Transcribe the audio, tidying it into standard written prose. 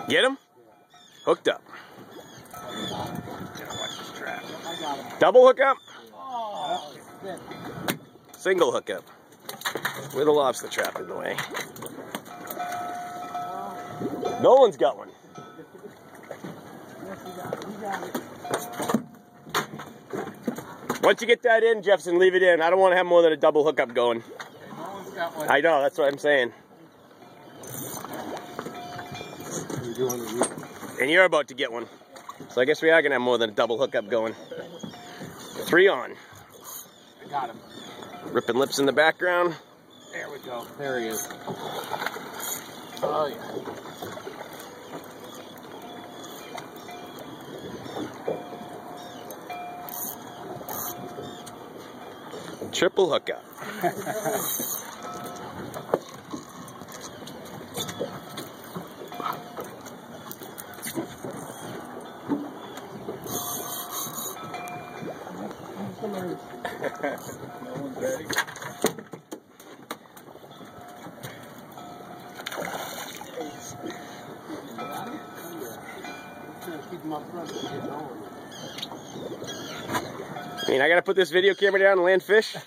Get him? Hooked up. Double hookup? Single hookup. With a lobster trap in the way. Nolan's got one. Once you get that in, Jefferson, leave it in. I don't want to have more than a double hookup going. Nolan's got one. I know, that's what I'm saying. And you're about to get one. So I guess we are going to have more than a double hookup going. 3 on. I got him. Ripping lips in the background. There we go. There he is. Oh, yeah. Triple hookup. No one's ready. I mean, I gotta put this video camera down and land fish.